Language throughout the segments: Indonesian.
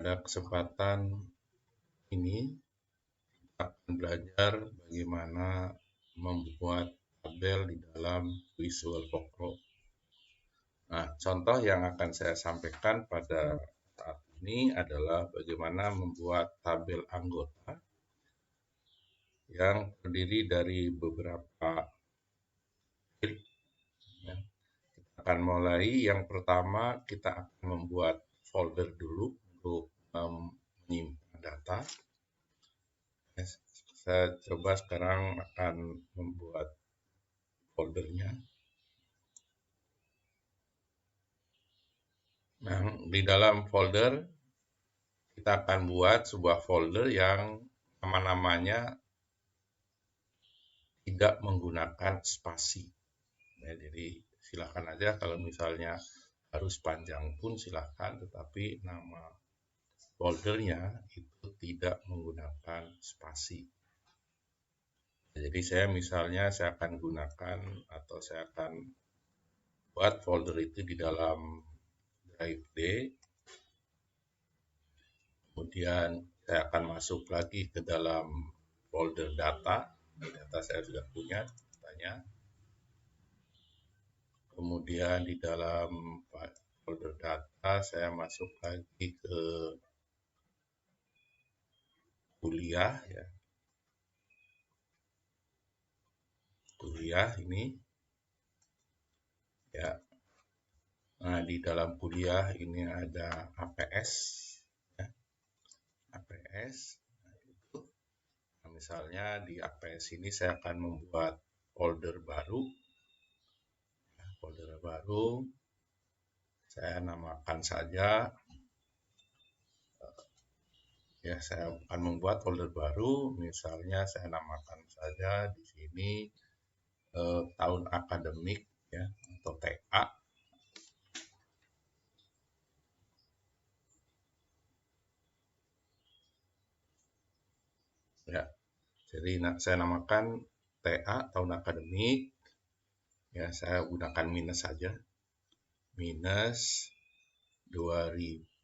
Pada kesempatan ini kita akan belajar bagaimana membuat tabel di dalam Visual Poco. Nah, contoh yang akan saya sampaikan pada saat ini adalah bagaimana membuat tabel anggota yang terdiri dari beberapa field. Ya. Kita akan mulai. Yang pertama, kita akan membuat folder dulu untuk menyimpan data. Saya coba sekarang akan membuat foldernya. Nah, di dalam folder kita akan buat sebuah folder yang nama-namanya tidak menggunakan spasi. Ya, jadi silakan aja kalau misalnya harus panjang pun silakan, tetapi nama foldernya itu tidak menggunakan spasi. Jadi saya akan gunakan atau saya akan buat folder itu di dalam drive D. Kemudian saya akan masuk lagi ke dalam folder data. Data saya sudah punya datanya. Kemudian di dalam folder data saya masuk lagi ke kuliah ya. Kuliah ini ya. Nah, di dalam kuliah ini ada APS ya. APS. Nah, misalnya di APS ini saya akan membuat folder baru. Ya, folder baru saya namakan saja ya, saya akan membuat folder baru, misalnya saya namakan saja di sini tahun akademik ya, atau TA. Ya, jadi saya namakan TA tahun akademik. Ya, saya gunakan minus saja. Minus 2022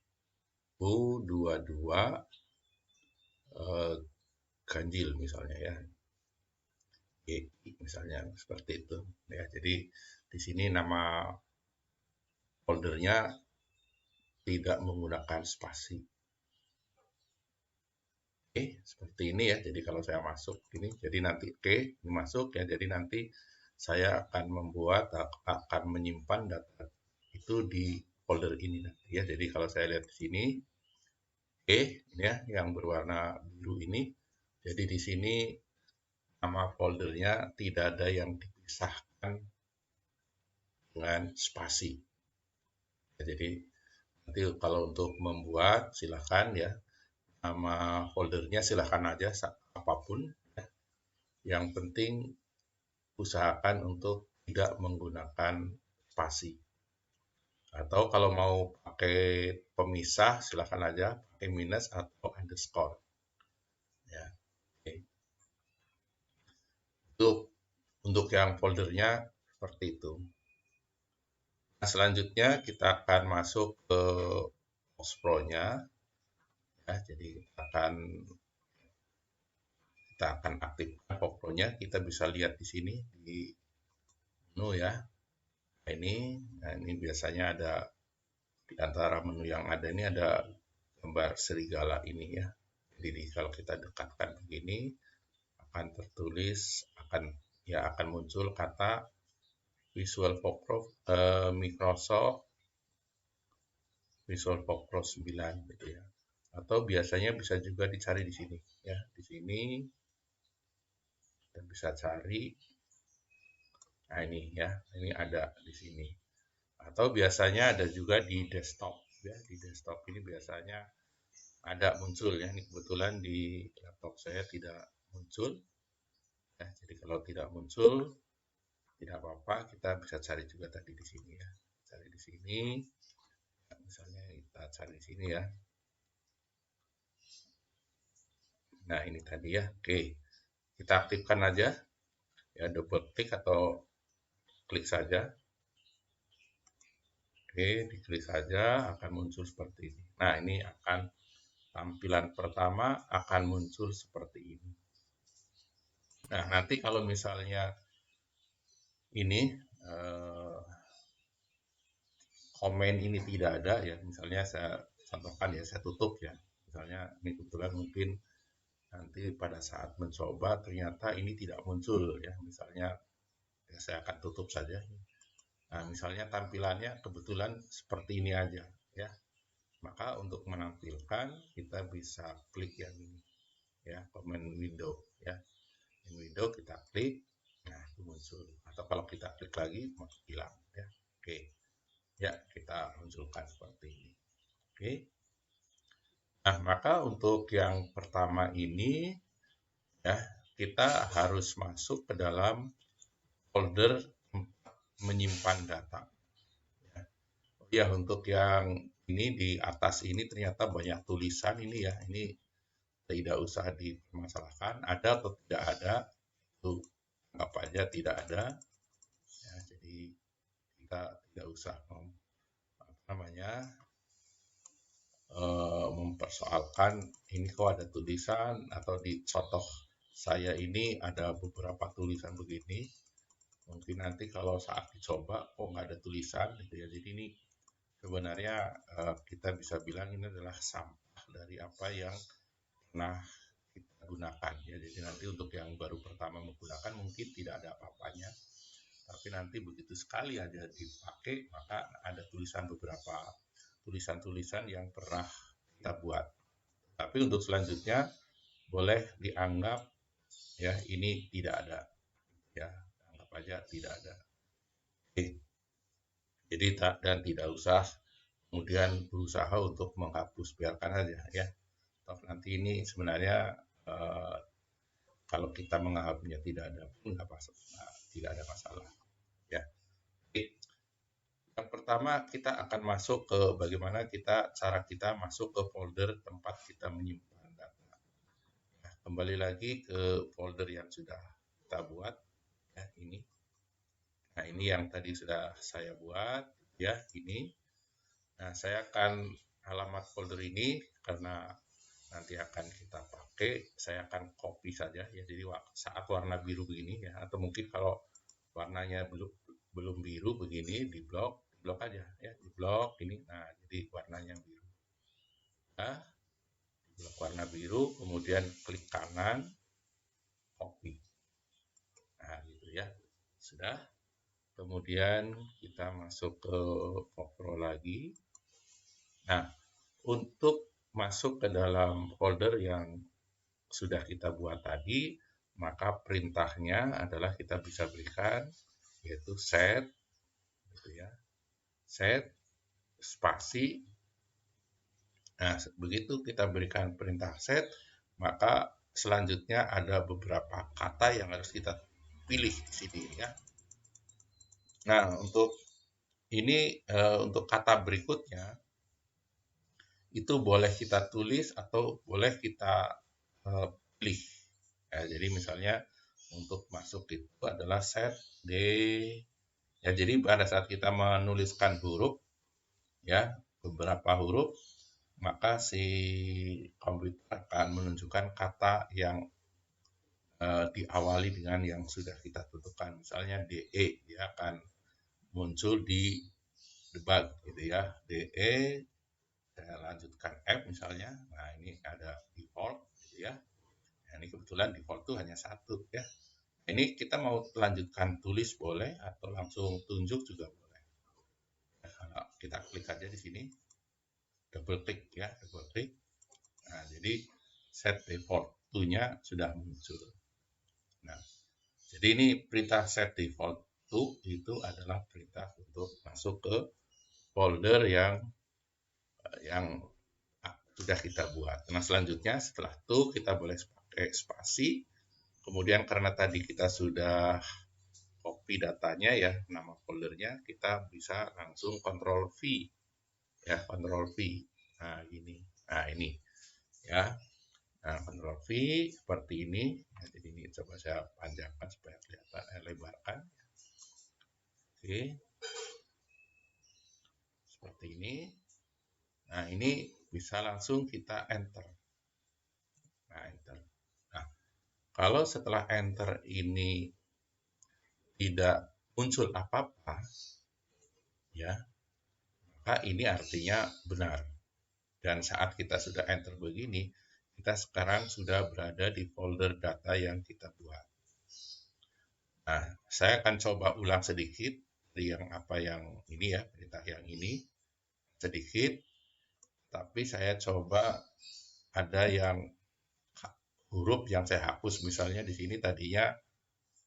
ganjil misalnya ya. Misalnya seperti itu ya. Jadi di sini nama foldernya tidak menggunakan spasi. Oke, seperti ini ya. Jadi kalau saya masuk ini, jadi nanti ini masuk ya. Jadi nanti saya akan menyimpan data itu di folder ini nanti ya. Jadi kalau saya lihat di sini, ini ya yang berwarna biru ini. Jadi di sini nama foldernya tidak ada yang dipisahkan dengan spasi. Ya, jadi nanti kalau untuk membuat silahkan ya, nama foldernya silahkan aja apapun ya. Yang penting usahakan untuk tidak menggunakan spasi. Atau kalau mau pakai pemisah silahkan aja pakai minus atau underscore ya. Oke. Untuk yang foldernya seperti itu. Nah, selanjutnya kita akan masuk ke Box Pro-nya ya. Jadi kita akan aktifkan Box Pro-nya. Kita bisa lihat di sini di menu ya. Nah ini biasanya ada di antara menu yang ada ini ada gambar serigala ini ya. Jadi kalau kita dekatkan begini akan tertulis akan muncul kata Visual Pro Microsoft Visual Pro 9 gitu ya. Atau biasanya bisa juga dicari di sini ya. Di sini kita bisa cari. Nah ini ya, ini ada di sini. Atau biasanya ada juga di desktop ya. Di desktop ini biasanya ada muncul ya. Ini kebetulan di laptop saya tidak muncul. Ya, jadi kalau tidak muncul tidak apa-apa, kita bisa cari juga tadi di sini ya. Cari di sini. Nah, misalnya kita cari di sini ya. Nah, ini tadi ya. Oke. Kita aktifkan aja. Ya, double klik atau klik saja. Oke, diklik saja akan muncul seperti ini. Nah, ini akan tampilan pertama akan muncul seperti ini. Nah, nanti kalau misalnya ini komen ini tidak ada ya, misalnya saya contohkan ya, saya tutup ya. Misalnya ini kebetulan mungkin nanti pada saat mencoba ternyata ini tidak muncul ya, misalnya ya saya akan tutup saja. Nah, misalnya tampilannya kebetulan seperti ini aja ya. Maka untuk menampilkan kita bisa klik yang ini ya, command window ya. In window kita klik, nah itu muncul. Atau kalau kita klik lagi hilang ya. Oke. Ya, kita munculkan seperti ini. Oke. Nah, maka untuk yang pertama ini ya, kita harus masuk ke dalam folder menyimpan data. Ya, untuk yang ini di atas ini ternyata banyak tulisan ini ya. Ini tidak usah dipermasalahkan, ada atau tidak ada, itu anggap aja tidak ada. Ya, jadi kita tidak usah mempersoalkan ini kok ada tulisan, atau di contoh saya ini ada beberapa tulisan begini. Mungkin nanti kalau saat dicoba kok nggak ada tulisan gitu ya. Jadi ini sebenarnya kita bisa bilang ini adalah sampah dari apa yang pernah kita gunakan ya. Jadi nanti untuk yang baru pertama menggunakan mungkin tidak ada apa-apanya, tapi nanti begitu sekali aja dipakai maka ada beberapa tulisan-tulisan yang pernah kita buat. Tapi untuk selanjutnya boleh dianggap ya ini tidak ada ya, anggap aja tidak ada. Oke. Jadi dan tidak usah kemudian berusaha untuk menghapus, biarkan aja ya. Toh nanti ini sebenarnya kalau kita menganggapnya tidak ada pun tidak ada masalah ya. Oke. Yang pertama kita akan masuk ke bagaimana cara kita masuk ke folder tempat kita menyimpan data. Nah, kembali lagi ke folder yang sudah kita buat ya, ini. Nah, ini yang tadi sudah saya buat ya, ini. Nah, saya akan alamat folder ini karena nanti akan kita pakai, saya akan copy saja ya. Jadi saat warna biru begini ya, atau mungkin kalau warnanya belum biru begini di blok aja ya, di blok ini. Nah, jadi warnanya biru. Nah, di blok warna biru, kemudian klik kanan, copy. Nah, gitu ya. Sudah. Kemudian kita masuk ke Pro lagi. Nah, untuk masuk ke dalam folder yang sudah kita buat tadi, maka perintahnya adalah kita bisa berikan yaitu set gitu ya. Set spasi. Nah, begitu kita berikan perintah set, maka selanjutnya ada beberapa kata yang harus kita pilih di sini ya. Nah, untuk ini untuk kata berikutnya itu boleh kita tulis atau boleh kita pilih. Ya, jadi misalnya untuk masuk itu adalah set D. Ya, jadi pada saat kita menuliskan huruf ya, beberapa huruf, maka si komputer akan menunjukkan kata yang diawali dengan yang sudah kita tentukan. Misalnya DE, dia akan muncul di debug gitu ya. DE, saya lanjutkan F misalnya. Nah, ini ada default gitu ya. Nah, ini kebetulan default itu hanya satu ya. Ini kita mau lanjutkan tulis boleh atau langsung tunjuk juga boleh. Nah, kalau kita klik aja di sini, double klik ya, double klik. Nah, jadi set default to-nya sudah muncul. Nah, jadi ini perintah set default to itu adalah perintah untuk masuk ke folder yang sudah kita buat. Nah, selanjutnya setelah itu kita boleh pakai spasi. Kemudian karena tadi kita sudah copy datanya ya, nama foldernya, kita bisa langsung Ctrl V ya, Ctrl V. Nah, gini. Nah, ini ya. Nah, Ctrl V seperti ini. Nah, jadi ini coba saya panjangkan supaya kelihatan, lebarkan. Oke. Seperti ini. Nah, ini bisa langsung kita enter. Kalau setelah enter ini tidak muncul apa-apa, ya, maka ini artinya benar. Dan saat kita sudah enter begini, kita sekarang sudah berada di folder data yang kita buat. Nah, saya akan coba ulang sedikit dari yang ini ya, perintah yang ini sedikit, tapi saya coba ada yang huruf yang saya hapus, misalnya di sini tadinya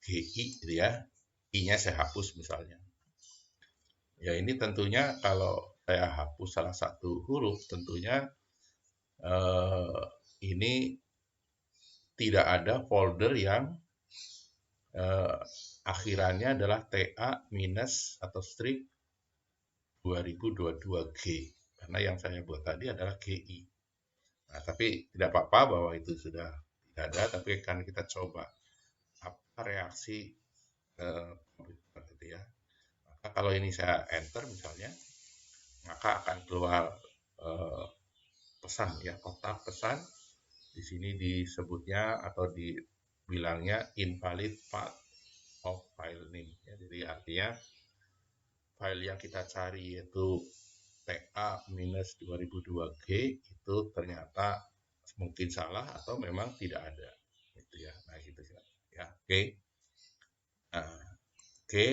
GI gitu ya, I-nya saya hapus misalnya. Ya ini tentunya kalau saya hapus salah satu huruf, tentunya ini tidak ada folder yang akhirannya adalah TA minus atau strip 2022G, karena yang saya buat tadi adalah GI. Nah, tapi tidak apa-apa bahwa itu sudah tidak ada, tapi kan kita coba apa reaksi komputer gitu ya. Maka kalau ini saya enter misalnya, maka akan keluar pesan ya, kotak pesan. Di sini disebutnya atau dibilangnya invalid path of file name. Ya, jadi artinya file yang kita cari yaitu TA-2002G itu ternyata mungkin salah atau memang tidak ada. Gitu ya. Nah, gitu ya. Oke. Nah, oke.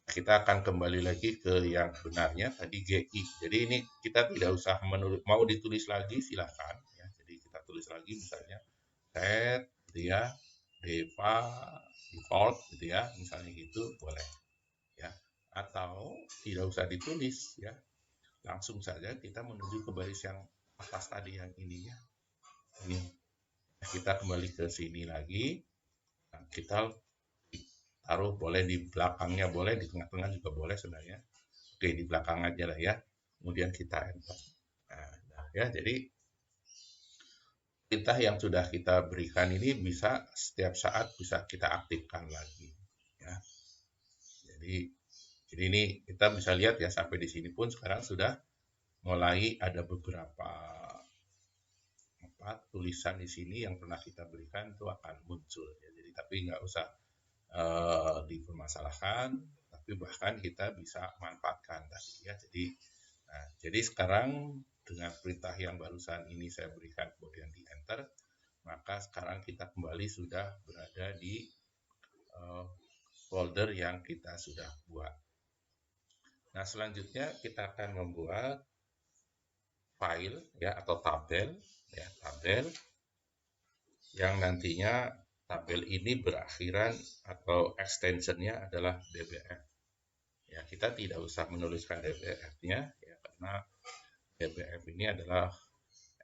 Kita akan kembali lagi ke yang benarnya tadi GI. Jadi ini kita tidak usah mau ditulis lagi silahkan ya. Jadi kita tulis lagi misalnya set gitu ya, deva default gitu ya, misalnya gitu boleh ya. Atau tidak usah ditulis ya. Langsung saja kita menuju ke baris yang atas tadi yang ini ya. Ini kita kembali ke sini lagi. Nah, kita taruh boleh di belakangnya, boleh di tengah-tengah juga boleh sebenarnya. Oke, di belakang aja lah ya. Kemudian kita enter. Nah, ya, jadi perintah yang sudah kita berikan ini bisa setiap saat bisa kita aktifkan lagi. Ya. Jadi ini kita bisa lihat ya sampai di sini pun sekarang sudah mulai ada beberapa tulisan di sini yang pernah kita berikan itu akan muncul. Ya. Jadi tapi nggak usah dipermasalahkan, tapi bahkan kita bisa manfaatkan tadi ya. Jadi sekarang dengan perintah yang barusan ini saya berikan kemudian di enter, maka sekarang kita kembali sudah berada di folder yang kita sudah buat. Nah, selanjutnya kita akan membuat file ya atau tabel ya, tabel yang nantinya tabel ini berakhiran atau extensionnya adalah DBF. Ya, kita tidak usah menuliskan DBF-nya ya, karena DBF ini adalah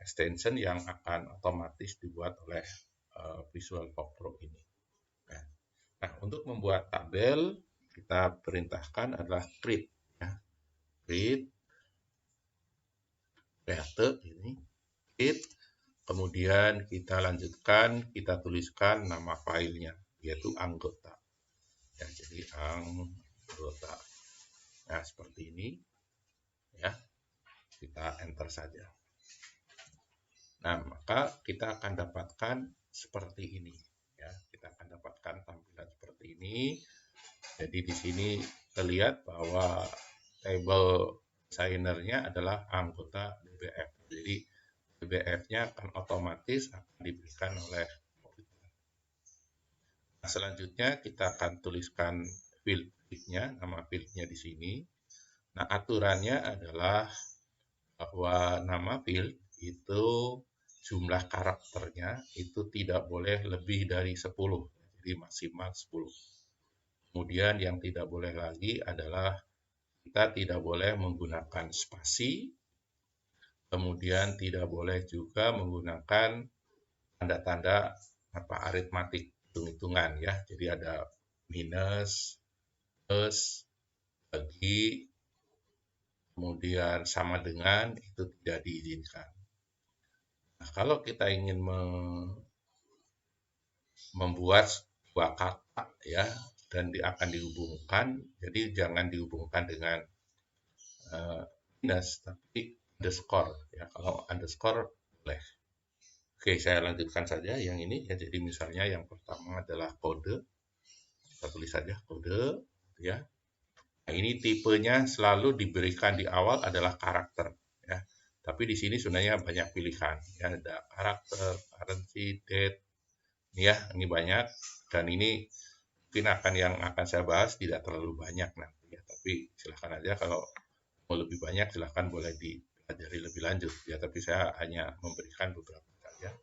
extension yang akan otomatis dibuat oleh Visual Code Pro ini. Nah, untuk membuat tabel kita perintahkan adalah create ya. Create ini create, kemudian kita lanjutkan, kita tuliskan nama filenya yaitu anggota ya, jadi anggota. Nah, seperti ini ya, kita enter saja. Nah, maka kita akan dapatkan seperti ini ya, kita akan dapatkan tampilan seperti ini. Jadi di sini terlihat bahwa table designernya adalah anggota DBF. Jadi DBF-nya akan otomatis akan diberikan oleh komputer. Nah, selanjutnya kita akan tuliskan field-nya, nama field-nya di sini. Nah, aturannya adalah bahwa nama field itu jumlah karakternya itu tidak boleh lebih dari 10, jadi maksimal 10. Kemudian yang tidak boleh lagi adalah kita tidak boleh menggunakan spasi, kemudian tidak boleh juga menggunakan tanda-tanda aritmatik, hitung-hitungan ya. Jadi ada minus, plus, bagi, kemudian sama dengan, itu tidak diizinkan. Nah, kalau kita ingin membuat dua kata ya, dan akan dihubungkan, jadi jangan dihubungkan dengan minus, tapi underscore ya. Kalau underscore boleh. Oke, saya lanjutkan saja yang ini ya. Jadi misalnya yang pertama adalah kode. Kita tulis saja kode ya. Nah, ini tipenya selalu diberikan di awal adalah karakter ya. Tapi di sini sebenarnya banyak pilihan ya, ada karakter, currency, date ya, ini banyak dan ini mungkin yang akan saya bahas tidak terlalu banyak nanti ya, tapi silahkan aja kalau mau lebih banyak silahkan boleh dipelajari lebih lanjut ya, tapi saya hanya memberikan beberapa saja.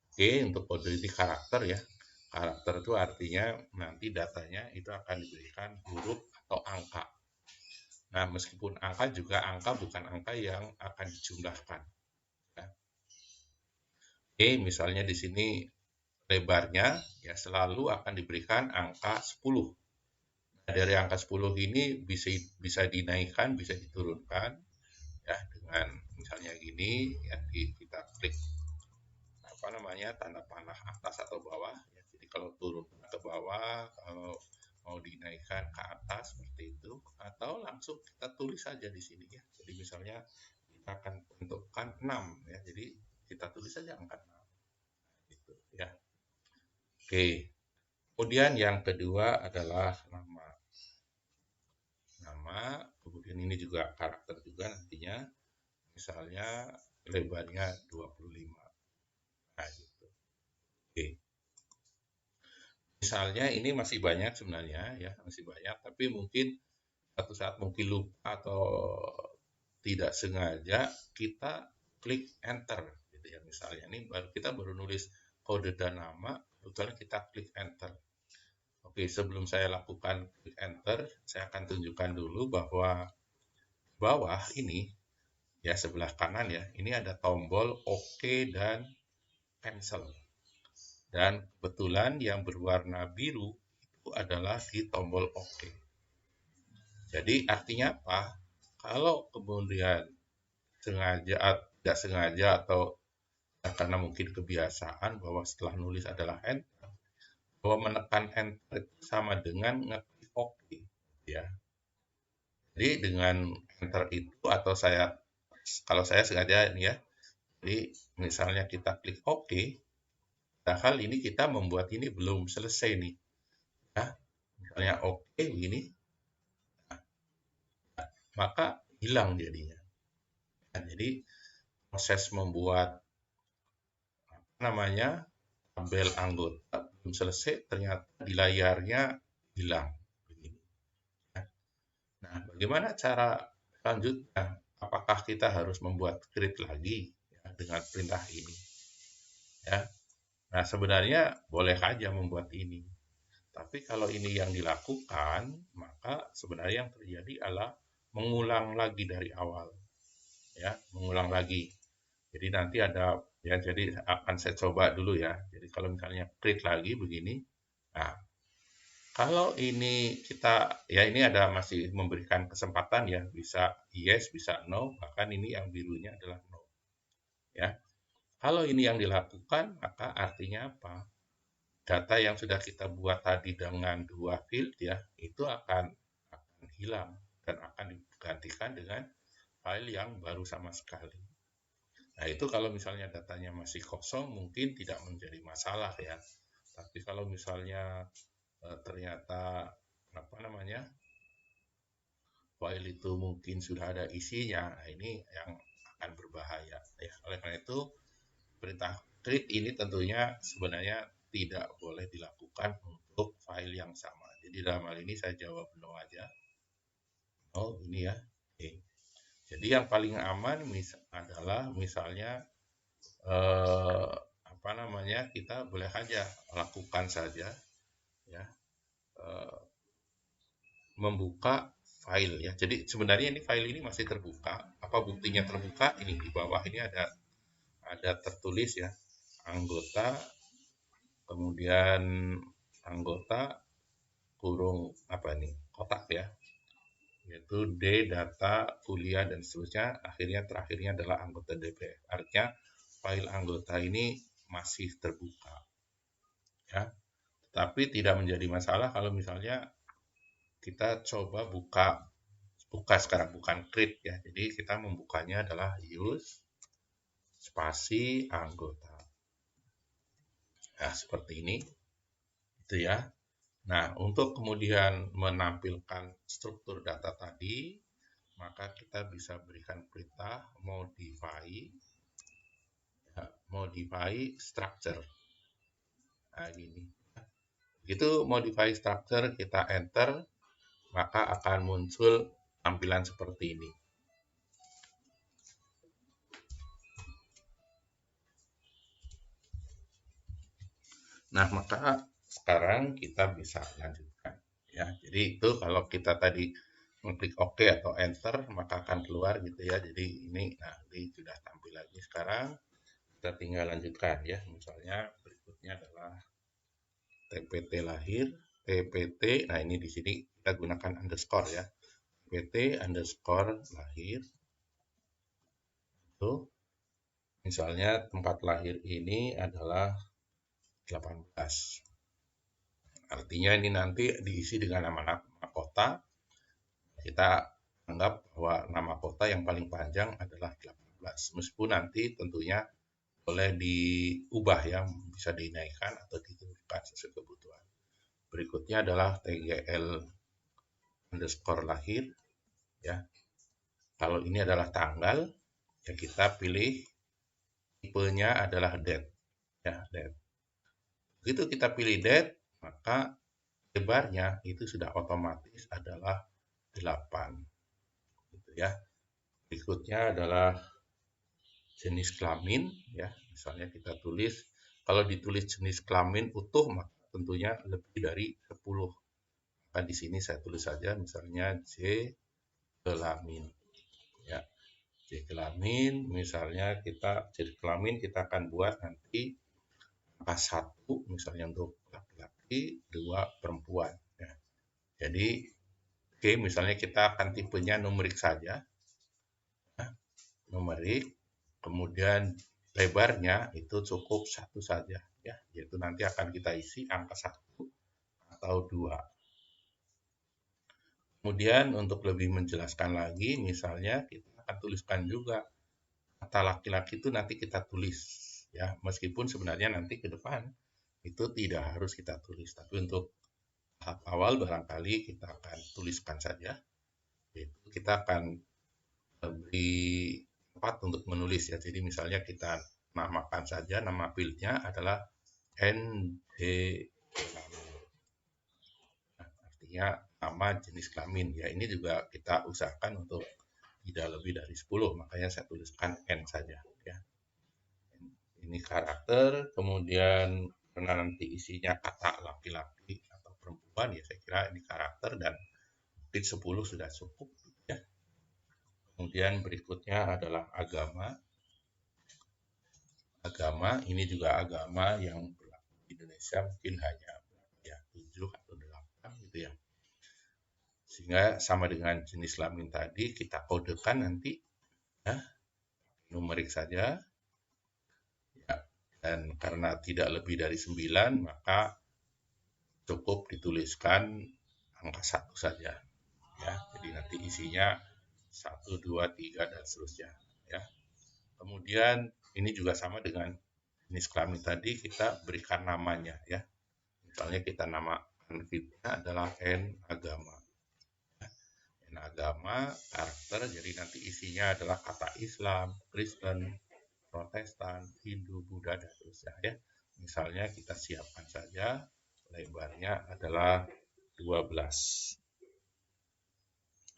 Oke, untuk kode ini karakter ya. Karakter itu artinya nanti datanya itu akan diberikan huruf atau angka. Nah, meskipun angka juga angka bukan angka yang akan dijumlahkan. Ya. Oke, misalnya di sini lebarnya ya selalu akan diberikan angka 10. Nah, dari angka 10 ini bisa dinaikkan, bisa diturunkan ya dengan misalnya gini ya, kita klik apa namanya tanda panah atas atau bawah ya. Jadi kalau turun ke bawah, kalau mau dinaikkan ke atas seperti itu, atau langsung kita tulis saja di sini ya. Jadi misalnya kita akan tentukan 6 ya. Jadi kita tulis saja angka 6 gitu ya. Oke. Kemudian yang kedua adalah nama. Nama, kemudian ini juga karakter juga nantinya. Misalnya lebarnya 25. Nah, gitu. Oke. Misalnya ini masih banyak sebenarnya ya, masih banyak, tapi mungkin satu saat mungkin lupa atau tidak sengaja kita klik enter gitu ya. Misalnya ini kita baru nulis kode dan nama, kebetulan kita klik enter. Oke, sebelum saya lakukan klik enter, saya akan tunjukkan dulu bahwa bawah ini ya sebelah kanan ya, ini ada tombol OK dan cancel. Dan kebetulan yang berwarna biru itu adalah di tombol OK. Jadi artinya apa? Kalau kemudian sengaja, tidak sengaja atau karena mungkin kebiasaan bahwa setelah nulis adalah enter, bahwa menekan enter itu sama dengan ngeklik OK ya. Jadi dengan enter itu atau kalau saya sengaja ini ya, jadi misalnya kita klik OK, padahal ini kita membuat ini belum selesai nih. Ya, misalnya OK begini, maka hilang jadinya. Nah, jadi proses membuat apa namanya tabel anggota belum selesai, ternyata di layarnya hilang. Begini. Nah, bagaimana cara selanjutnya? Apakah kita harus membuat create lagi ya, dengan perintah ini? Ya. Nah, sebenarnya boleh saja membuat ini. Tapi kalau ini yang dilakukan, maka sebenarnya yang terjadi adalah mengulang lagi dari awal. Ya, mengulang lagi. Jadi nanti ada ya, jadi akan saya coba dulu ya. Jadi kalau misalnya create lagi begini. Nah, kalau ini kita ya ini ada masih memberikan kesempatan ya, bisa yes, bisa no, bahkan ini yang birunya adalah no. Ya. Kalau ini yang dilakukan, maka artinya apa? Data yang sudah kita buat tadi dengan 2 field ya, itu akan hilang dan akan digantikan dengan file yang baru sama sekali. Nah, itu kalau misalnya datanya masih kosong mungkin tidak menjadi masalah ya. Tapi kalau misalnya ternyata apa namanya file itu mungkin sudah ada isinya, nah ini yang akan berbahaya ya. Oleh karena itu perintah create ini tentunya sebenarnya tidak boleh dilakukan untuk file yang sama. Jadi dalam hal ini saya jawab no aja. Oh ini ya. Oke. Jadi yang paling aman adalah misalnya apa namanya kita boleh saja lakukan saja ya membuka file ya. Jadi sebenarnya ini file ini masih terbuka. Apa buktinya terbuka? Ini di bawah ini ada tertulis ya anggota, kemudian anggota kurung apa ini kotak ya, yaitu D data kuliah dan seterusnya, akhirnya terakhirnya adalah anggota DPR. Artinya file anggota ini masih terbuka ya, tapi tidak menjadi masalah kalau misalnya kita coba buka sekarang, bukan create ya. Jadi kita membukanya adalah use spasi anggota. Nah, seperti ini, itu ya. Nah, untuk kemudian menampilkan struktur data tadi, maka kita bisa berikan perintah modify, ya, modify structure. Nah, gini. Begitu modify structure kita enter, maka akan muncul tampilan seperti ini. Nah, maka sekarang kita bisa lanjutkan. Ya, jadi itu kalau kita tadi mengklik OK atau Enter, maka akan keluar gitu ya. Jadi ini, nah ini sudah tampil lagi. Sekarang kita tinggal lanjutkan ya. Misalnya berikutnya adalah TPT lahir, TPT. Nah ini di sini kita gunakan underscore ya. TPT underscore lahir. Itu misalnya tempat lahir ini adalah 18. Artinya ini nanti diisi dengan nama kota. Kita anggap bahwa nama kota yang paling panjang adalah 18. Meskipun nanti tentunya boleh diubah ya, bisa dinaikkan atau diturunkan sesuai kebutuhan. Berikutnya adalah TGL underscore lahir ya. Kalau ini adalah tanggal, ya kita pilih tipenya adalah date ya, date. Begitu kita pilih date, maka lebarnya itu sudah otomatis adalah 8 gitu ya. Berikutnya adalah jenis kelamin ya. Misalnya kita tulis, kalau ditulis jenis kelamin utuh maka tentunya lebih dari 10. Maka di sini saya tulis saja misalnya J kelamin ya. J kelamin misalnya J kelamin kita akan buat nanti angka 1 misalnya untuk laki-laki, 2 perempuan ya. Jadi Oke, misalnya kita akan tipenya numerik saja, ya, numerik, kemudian lebarnya itu cukup 1 saja, ya, yaitu nanti akan kita isi angka 1 atau 2. Kemudian untuk lebih menjelaskan lagi, misalnya kita akan tuliskan juga kata laki-laki itu nanti kita tulis, ya, meskipun sebenarnya nanti ke depan itu tidak harus kita tulis, tapi untuk tahap awal barangkali kita akan tuliskan saja, yaitu kita akan beri tempat untuk menulis ya. Jadi misalnya kita namakan saja nama fieldnya adalah ND. Nah, artinya nama jenis kelamin ya. Ini juga kita usahakan untuk tidak lebih dari 10, makanya saya tuliskan N saja ya. Ini karakter, kemudian karena nanti isinya kata laki-laki atau perempuan ya, saya kira ini karakter dan mungkin 10 sudah cukup ya. Kemudian berikutnya adalah agama. Agama ini juga agama yang berlaku di Indonesia mungkin hanya ya 7 atau 8 gitu ya. Sehingga sama dengan jenis kelamin tadi kita kodekan nanti ya, numerik saja ya. Dan karena tidak lebih dari 9 maka cukup dituliskan angka 1 saja ya. Jadi nanti isinya 1, 2, 3 dan seterusnya ya. Kemudian ini juga sama dengan jenis kelamin tadi, kita berikan namanya ya. Misalnya kita namakan fitnya adalah N agama. N agama, karakter, jadi nanti isinya adalah kata Islam, Kristen, Protestan, Hindu, Buddha, dan seterusnya ya. Misalnya kita siapkan saja, lebarnya adalah 12.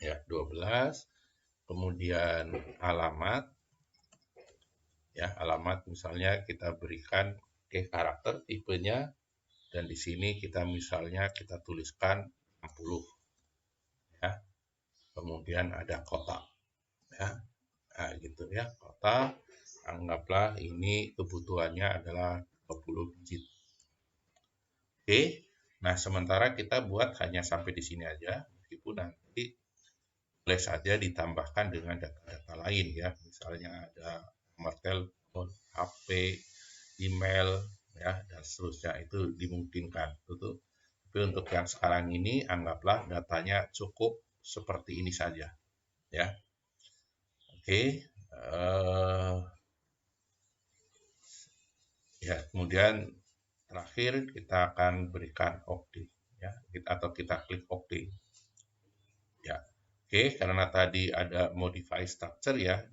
Ya, 12. Kemudian alamat, ya alamat misalnya kita berikan karakter tipenya dan di sini kita misalnya kita tuliskan 60 ya. Kemudian ada kota ya. Nah, gitu ya, kota anggaplah ini kebutuhannya adalah 20 digit. Oke. Nah, sementara kita buat hanya sampai di sini aja meskipun nanti boleh saja ditambahkan dengan data-data lain ya. Misalnya ada nomor telepon, HP, email ya dan seterusnya itu dimungkinkan. Tapi untuk yang sekarang ini anggaplah datanya cukup seperti ini saja ya. Oke. Ya kemudian terakhir kita akan berikan OK ya, atau kita klik OK ya. Oke, karena tadi ada modify structure ya,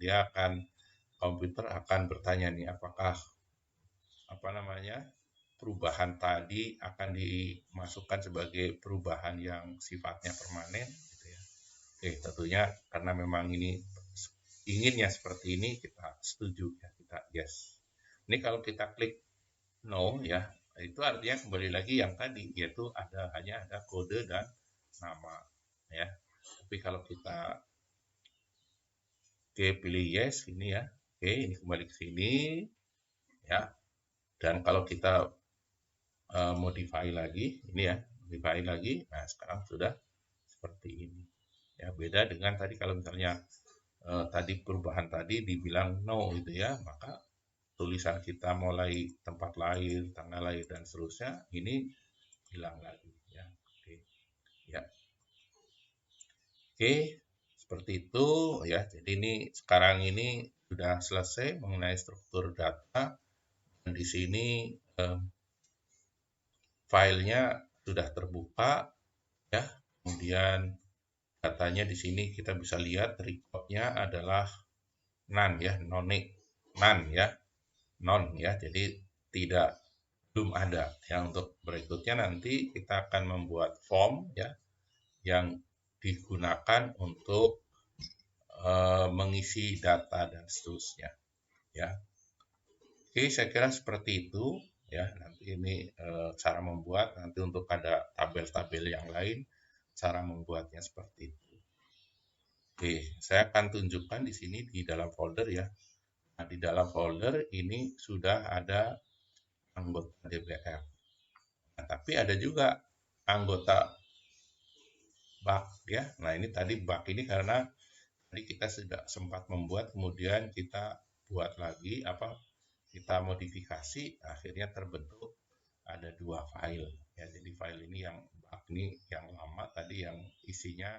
komputer akan bertanya nih apakah perubahan tadi akan dimasukkan sebagai perubahan yang sifatnya permanen gitu ya. Oke, tentunya karena memang ini inginnya seperti ini, kita setuju ya, kita yes. Ini kalau kita klik no ya, itu artinya kembali lagi yang tadi, yaitu hanya ada kode dan nama ya. Tapi kalau kita pilih yes ini ya, ini kembali ke sini ya. Dan kalau kita modify lagi ini ya, modify lagi, nah sekarang sudah seperti ini ya. Beda dengan tadi kalau misalnya tadi perubahan tadi dibilang no gitu ya, maka tulisan kita mulai tempat lahir, tanggal lahir dan seterusnya ini hilang lagi ya. Ya. Oke, seperti itu ya. Jadi ini sekarang ini sudah selesai mengenai struktur data, dan di sini filenya sudah terbuka ya. Kemudian datanya di sini kita bisa lihat recordnya adalah none ya, none ya, none ya. Jadi belum ada ya. Untuk berikutnya nanti kita akan membuat form ya yang digunakan untuk mengisi data dan seterusnya ya. Oke, saya kira seperti itu ya. Nanti ini cara membuat, nanti untuk ada tabel-tabel yang lain cara membuatnya seperti itu. Oke, saya akan tunjukkan di sini di dalam folder ya. Nah, di dalam folder ini sudah ada anggota DBF. Nah, tapi ada juga anggota bug ya. Nah, ini tadi bug ini karena tadi kita sudah sempat membuat, kemudian kita buat lagi kita modifikasi, akhirnya terbentuk ada 2 file ya. Jadi file ini yang bug ini yang lama tadi, yang isinya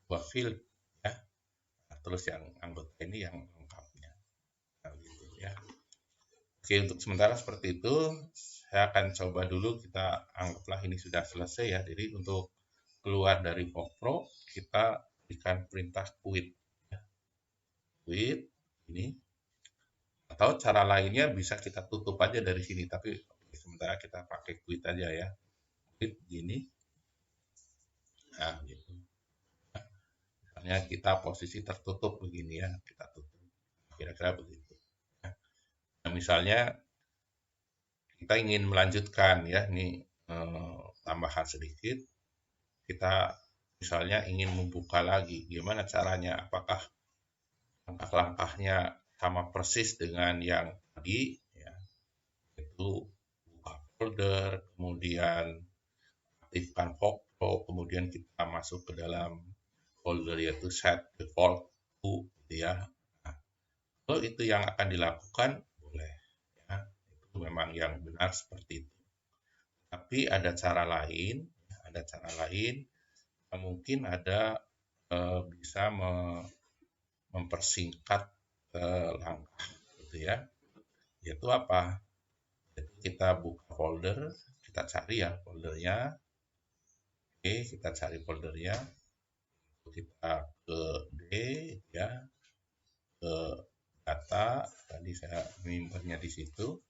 2 field ya. Nah, terus yang anggota ini yang lengkapnya. Nah, gitu ya. Oke, untuk sementara seperti itu. Saya akan coba dulu, kita anggaplah ini sudah selesai ya. Jadi untuk keluar dari VogPro, kita berikan perintah quit ya. Quit ini, atau cara lainnya bisa kita tutup aja dari sini, tapi sementara kita pakai quit aja ya. Quit gini. Nah, gitu. Misalnya kita posisi tertutup begini ya, kita tutup. Kira-kira begitu. Nah, misalnya kita ingin melanjutkan ya, ini tambahan sedikit. Kita misalnya ingin membuka lagi, gimana caranya? Apakah langkah-langkahnya sama persis dengan yang tadi ya, itu buka folder, kemudian aktifkan VogPro, kemudian kita masuk ke dalam folder yaitu set default to gitu ya. Nah, kalau itu yang akan dilakukan, boleh ya, itu memang yang benar seperti itu. Tapi ada cara lain yang mungkin bisa mempersingkat langkah gitu ya. Yaitu apa? Jadi kita buka folder, kita cari ya foldernya. Oke, kita cari foldernya. Kita ke D ya, ke data. Tadi saya menyimpannya di situ.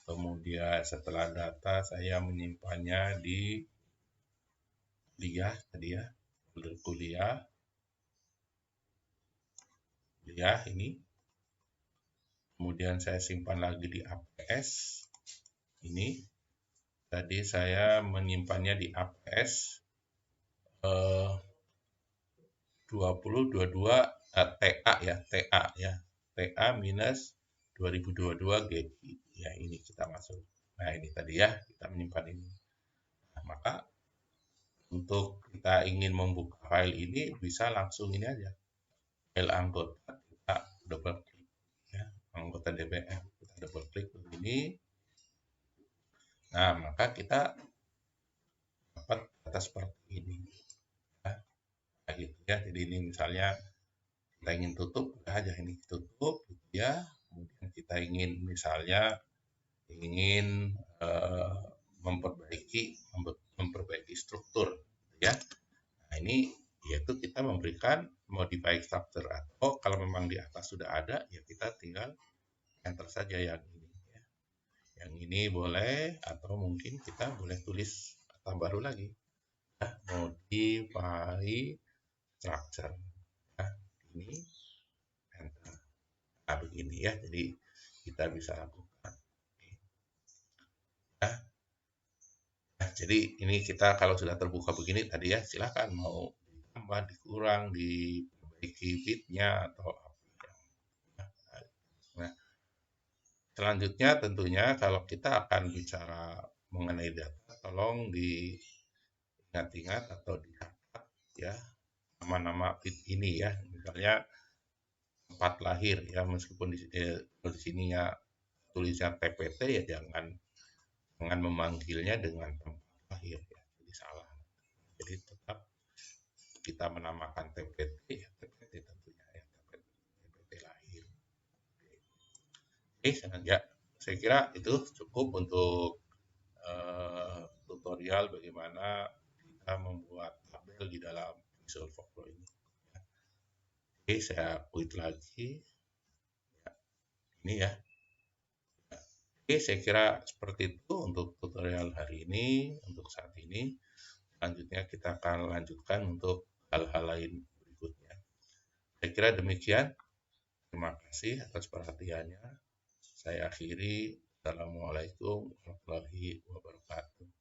Kemudian setelah data saya menyimpannya di kuliah tadi ya, folder kuliah ini. Kemudian saya simpan lagi di APS ini. Tadi saya menyimpannya di APS 2022 TA ya, TA minus 2022 GPI ya. Ini kita masuk. Nah, ini tadi ya, kita menyimpan ini. Nah, maka untuk kita ingin membuka file ini bisa langsung ini aja, file anggota, kita double klik ya, anggota DBF, kita double klik begini. Nah, maka kita dapat data seperti ini ya. Nah, gitu ya. Jadi ini misalnya kita ingin tutup, udah aja ini tutup gitu ya. Kemudian kita ingin misalnya eh, memperbaiki struktur, ya. Nah, ini yaitu kita memberikan modify structure, atau kalau memang di atas sudah ada, ya kita tinggal enter saja yang ini, ya. Yang ini boleh, atau mungkin kita boleh tulis kata baru lagi, ya, modify structure. Ya, ini enter. Nah, begini ya, jadi kita bisa lakukan. Ya. Nah, jadi ini kita kalau sudah terbuka begini tadi ya, silakan mau ditambah, dikurang, diperbaiki bitnya atau apa. Nah, selanjutnya tentunya kalau kita akan bicara mengenai data, tolong diingat-ingat atau dicatat ya nama-nama bit ini ya. Misalnya tempat lahir ya, meskipun di sini ya tulisnya TPT, ya jangan memanggilnya dengan tempat lahir ya. Jadi salah. Jadi tetap kita menamakan TPT ya TPT tentunya ya, TPT lahir. Oke, ya, saya kira itu cukup untuk tutorial bagaimana kita membuat tabel di dalam Visual Workflow ini. Oke, saya quit lagi. Ya, ini ya. Oke, saya kira seperti itu untuk tutorial hari ini, untuk saat ini. Selanjutnya kita akan lanjutkan untuk hal-hal lain berikutnya. Saya kira demikian. Terima kasih atas perhatiannya. Saya akhiri. Assalamualaikum warahmatullahi wabarakatuh.